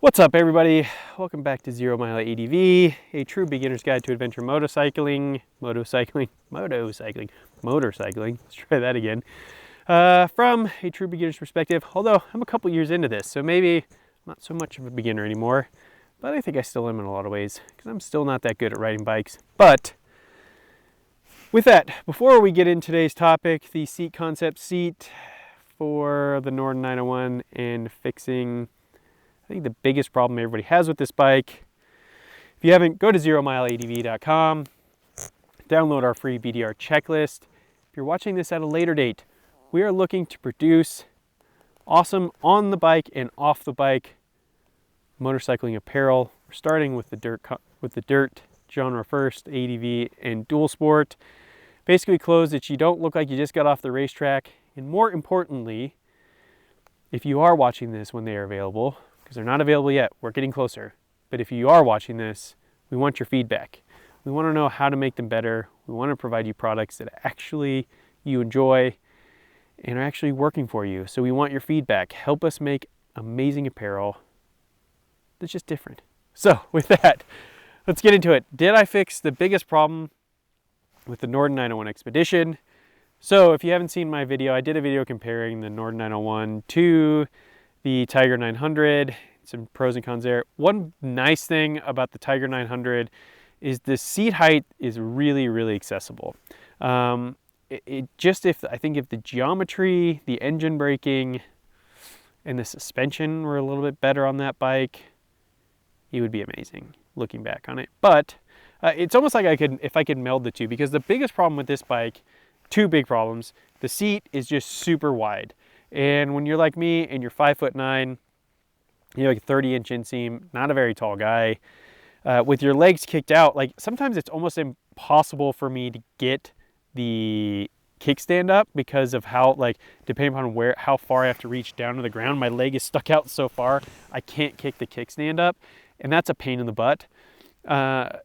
What's up, everybody? Welcome back to 0 Mile ADV, a true beginner's guide to adventure motorcycling. Let's try that again. From a true beginner's perspective, although I'm a couple years into this, so maybe I'm not so much of a beginner anymore, but I think I still am in a lot of ways, because I'm still not that good at riding bikes. But with that, before we get into today's topic, the seat concept seat for the Norden 901 and fixing I think the biggest problem everybody has with this bike, if you haven't, go to 0mileadv.com, download our free BDR checklist. If you're watching this at a later date, we are looking to produce awesome on the bike and off the bike motorcycling apparel. We're starting with the dirt genre first, ADV and dual sport. Basically clothes that you don't look like you just got off the racetrack, and more importantly, if you are watching this when they are available, because they're not available yet, we're getting closer. But if you are watching this, we want your feedback. We want to know how to make them better. We want to provide you products that actually you enjoy and are actually working for you. So we want your feedback. Help us make amazing apparel that's just different. So with that, let's get into it. Did I fix the biggest problem with the Norden 901 Expedition? So if you haven't seen my video, I did a video comparing the Norden 901 to the Tiger 900, some pros and cons there. One nice thing about the Tiger 900 is the seat height is really, really accessible. I think if the geometry, the engine braking, and the suspension were a little bit better on that bike, it would be amazing looking back on it. But it's almost like if I could meld the two, because the biggest problem with this bike, two big problems, the seat is just super wide. And when you're like me and you're 5'9", you're like 30-inch inseam, not a very tall guy, with your legs kicked out, like sometimes it's almost impossible for me to get the kickstand up because of how, like, depending upon how far I have to reach down to the ground, my leg is stuck out so far, I can't kick the kickstand up, and that's a pain in the butt. That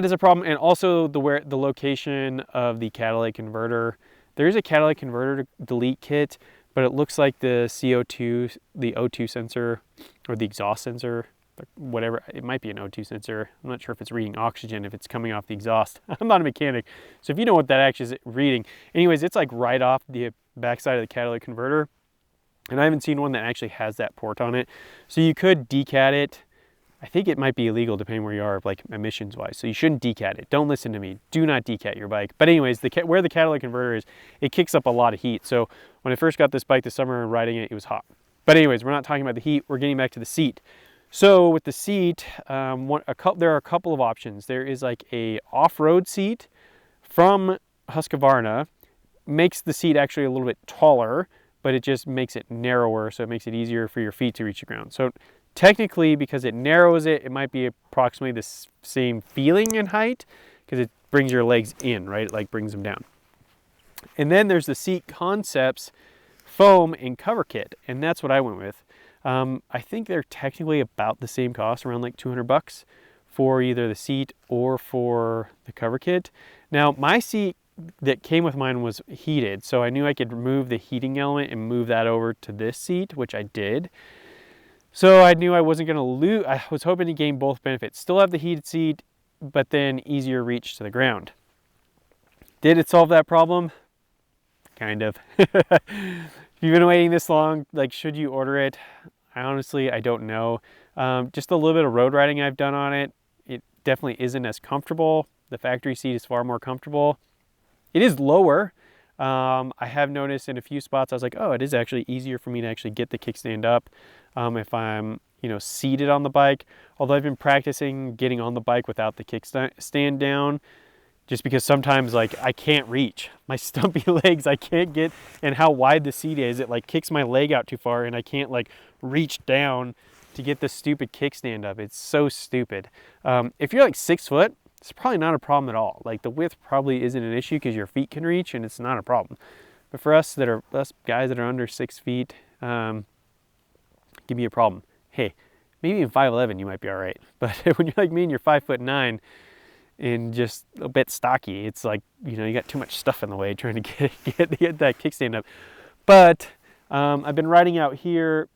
is a problem, and also the location of the catalytic converter. There is a catalytic converter delete kit, but it looks like the CO2, the O2 sensor, or the exhaust sensor, whatever, it might be an O2 sensor. I'm not sure if it's reading oxygen, if it's coming off the exhaust. I'm not a mechanic, so if you know what that actually is reading. Anyways, it's like right off the backside of the catalytic converter, and I haven't seen one that actually has that port on it. So you could decat it. I think it might be illegal depending where you are, like emissions wise. So you shouldn't decat it. Don't listen to me. Do not decat your bike. But anyways, where the catalytic converter is, it kicks up a lot of heat. So when I first got this bike this summer and riding it, it was hot. But anyways, we're not talking about the heat. We're getting back to the seat. So with the seat, there are a couple of options. There is like a off-road seat from Husqvarna. Makes the seat actually a little bit taller, but it just makes it narrower, so it makes it easier for your feet to reach the ground. So technically, because it narrows it, it might be approximately the same feeling in height, because it brings your legs in, right? It like brings them down. And then there's the Seat Concepts foam and cover kit, and that's what I went with. I think they're technically about the same cost, around like $200 for either the seat or for the cover kit. Now, my seat that came with mine was heated, so I knew I could remove the heating element and move that over to this seat, which I did. So I knew I wasn't going to lose. I was hoping to gain both benefits. Still have the heated seat, but then easier reach to the ground. Did it solve that problem? Kind of. If you've been waiting this long, like, should you order it? I don't know. Just a little bit of road riding I've done on it. It definitely isn't as comfortable. The factory seat is far more comfortable. It is lower. I have noticed in a few spots, I was like, oh, it is actually easier for me to actually get the kickstand up if I'm, seated on the bike. Although I've been practicing getting on the bike without the kickstand down, just because sometimes, like, I can't reach. My stumpy legs, I can't get, and how wide the seat is, it like kicks my leg out too far, and I can't like reach down to get the stupid kickstand up. It's so stupid. If you're like 6 foot, it's probably not a problem at all. Like, the width probably isn't an issue because your feet can reach and it's not a problem. But for us guys that are under 6 feet, it can be a problem. Hey, maybe in 5'11" you might be all right. But when you're like me and you're 5'9" and just a bit stocky, it's like, you got too much stuff in the way trying to get that kickstand up. But I've been riding out here,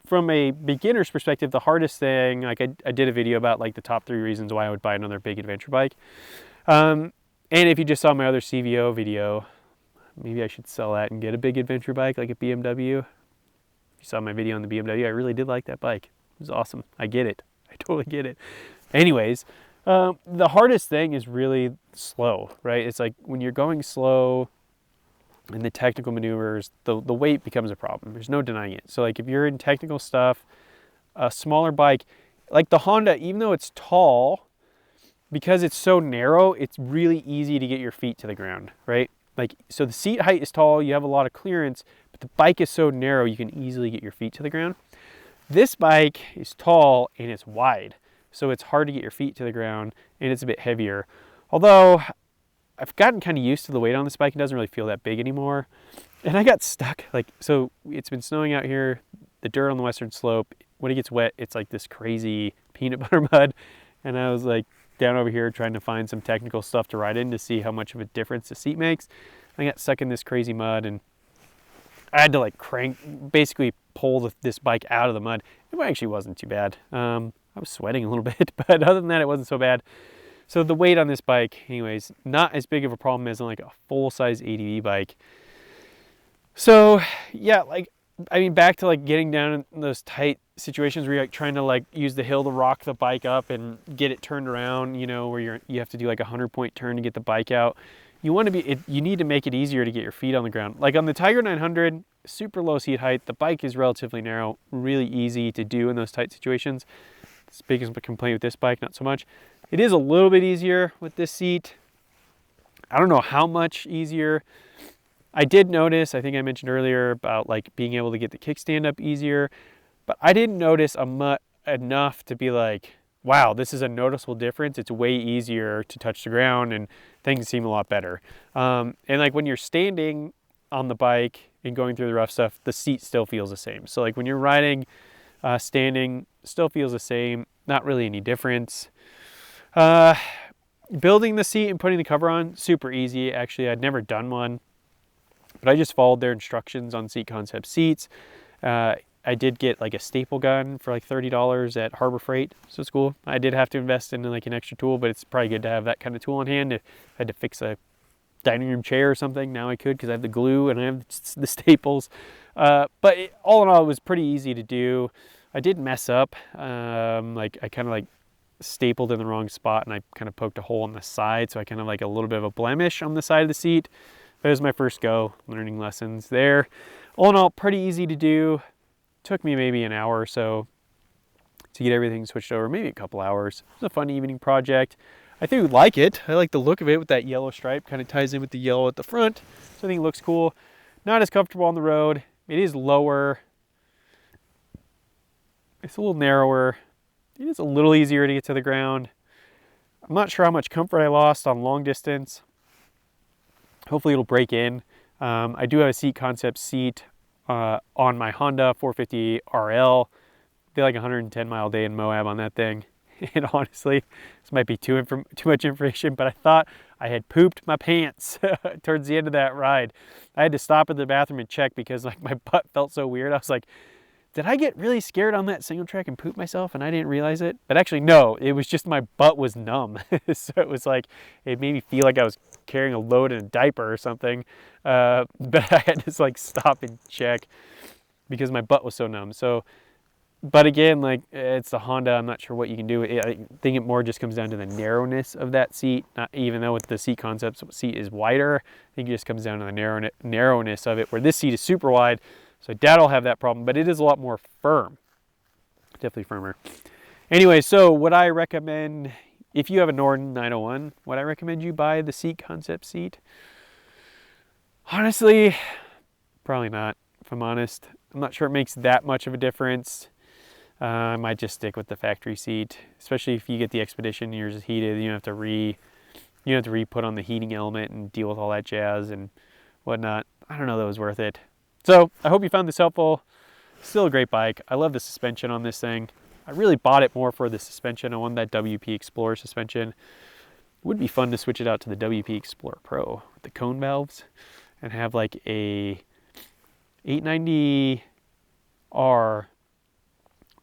from a beginner's perspective, the hardest thing, like I did a video about like the top 3 reasons why I would buy another big adventure bike. And if you just saw my other CVO video, maybe I should sell that and get a big adventure bike like a BMW. If you saw my video on the BMW, I really did like that bike. It was awesome. I get it. I totally get it. Anyways, the hardest thing is really slow, right? It's like when you're going slow and the technical maneuvers, the weight becomes a problem. There's no denying it. So like if you're in technical stuff, a smaller bike, like the Honda, even though it's tall, because it's so narrow, it's really easy to get your feet to the ground, right? Like, so the seat height is tall, you have a lot of clearance, but the bike is so narrow, you can easily get your feet to the ground. This bike is tall and it's wide, so it's hard to get your feet to the ground, and it's a bit heavier. Although I've gotten kind of used to the weight on this bike. It doesn't really feel that big anymore. And I got stuck. Like, so it's been snowing out here, the dirt on the western slope. When it gets wet, it's like this crazy peanut butter mud. And I was like down over here trying to find some technical stuff to ride in to see how much of a difference the seat makes. I got stuck in this crazy mud, and I had to like basically pull this bike out of the mud. It actually wasn't too bad. I was sweating a little bit, but other than that, it wasn't so bad. So the weight on this bike, anyways, not as big of a problem as on like a full-size ADV bike. So yeah, like, I mean, back to like getting down in those tight situations where you're like trying to like use the hill to rock the bike up and get it turned around, you know, where you have to do like a 100-point turn to get the bike out. You want to be, you need to make it easier to get your feet on the ground. Like on the Tiger 900, super low seat height, the bike is relatively narrow, really easy to do in those tight situations. It's the biggest complaint with this bike, not so much. It is a little bit easier with this seat. I don't know how much easier. I did notice, I think I mentioned earlier about like being able to get the kickstand up easier, but I didn't notice enough to be like, wow, this is a noticeable difference. It's way easier to touch the ground and things seem a lot better. And like when you're standing on the bike and going through the rough stuff, the seat still feels the same. So like when you're riding, standing, still feels the same, not really any difference. Building the seat and putting the cover on, super easy. Actually, I'd never done one, but I just followed their instructions on Seat Concept seats. I did get like a staple gun for like $30 at Harbor Freight, so it's cool. I did have to invest in like an extra tool, but it's probably good to have that kind of tool on hand. If I had to fix a dining room chair or something, now I could because I have the glue and I have the staples. But all in all, it was pretty easy to do. I did mess up. Like I kind of like stapled in the wrong spot and I kind of poked a hole on the side, so I kind of like a little bit of a blemish on the side of the seat. That was my first go learning lessons there. All in all, pretty easy to do. Took me maybe an hour or so to get everything switched over, maybe a couple hours. It was a fun evening project. I think we like it. I like the look of it with that yellow stripe, kind of ties in with the yellow at the front. So I think it looks cool. Not as comfortable on the road. It is lower. It's a little narrower. It is a little easier to get to the ground. I'm not sure how much comfort I lost on long distance. Hopefully it'll break in. I do have a Seat Concept seat on my Honda 450 RL. Did like a 110-mile day in Moab on that thing. And honestly, this might be too much information, but I thought I had pooped my pants towards the end of that ride. I had to stop at the bathroom and check because like my butt felt so weird. I was like, did I get really scared on that single track and poop myself and I didn't realize it? But actually, no, it was just my butt was numb. So it was like, it made me feel like I was carrying a load in a diaper or something. But I had to like stop and check because my butt was so numb. So, but again, like it's the Honda, I'm not sure what you can do. I think it more just comes down to the narrowness of that seat. Not even though with the Seat Concept seat is wider, I think it just comes down to the narrowness of it, where this seat is super wide. So I doubt I'll have that problem, but it is a lot more firm. Definitely firmer. Anyway, so would I recommend, if you have a Norden 901, would I recommend you buy the Seat Concept seat? Honestly, probably not, if I'm honest. I'm not sure it makes that much of a difference. I might just stick with the factory seat, especially if you get the Expedition and yours is heated. You don't have to re-put on the heating element and deal with all that jazz and whatnot. I don't know that it was worth it. So I hope you found this helpful. Still a great bike. I love the suspension on this thing. I really bought it more for the suspension. I wanted that WP Explorer suspension. It would be fun to switch it out to the WP Explorer Pro with the cone valves and have like a 890R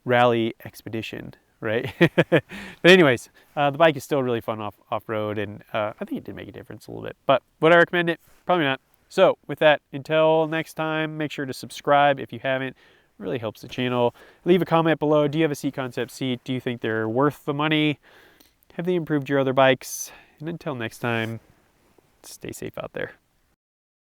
rally expedition, right? But anyways, the bike is still really fun off-road, and I think it did make a difference a little bit. But would I recommend it? Probably not. So with that, until next time, make sure to subscribe if you haven't. It really helps the channel. Leave a comment below. Do you have a Seat Concept seat? Do you think they're worth the money? Have they improved your other bikes? And until next time, stay safe out there.